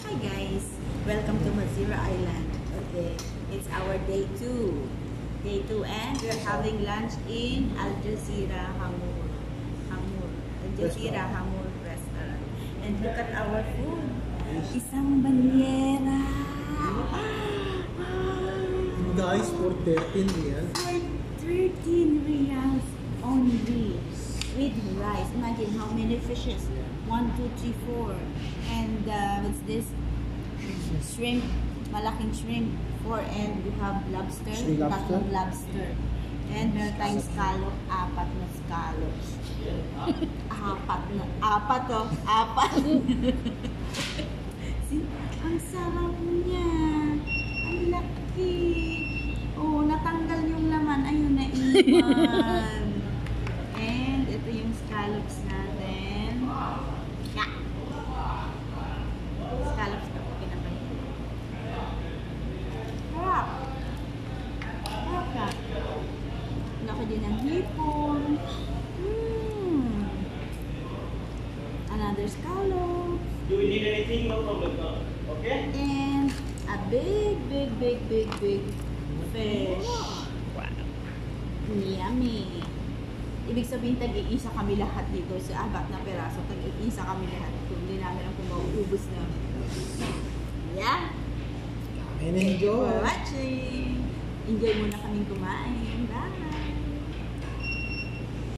Hi guys, welcome to Mazira Island. Okay, it's our day 2. Day 2 and we're having lunch in Al Jazeera Hamur. Al Jazeera Hamur restaurant. And look at our food. Isang banyera. Guys, for 13 real. For 13 reals only. With rice. Imagine how many fishes. 1, 2, 3, 4. And what's this? Shrimp. Malaking shrimp. 4. And we have lobster. Sea lobster. Tatlong lobster. And meron tayong scallop. 4 na scallops. Apat. See? Ang sarap niya. Ang laki. Oh, natanggal yung laman. Ayun, naiwan. And ito yung scallops natin. Yeah. Scallops na po pinapahit. Harap. Harap ka. Laki din ng hipon. Another scallop. Do we need anything? No problem. Okay? And a big fish. Wow. Yummy. Ibig sabihin, tag-iisa kami lahat dito sa 4 na peraso. Tag-iisa kami lahat. Kung hindi namin ang mauubos na. Yeah. And enjoy. For watching. Enjoy muna kaming kumain. Bye.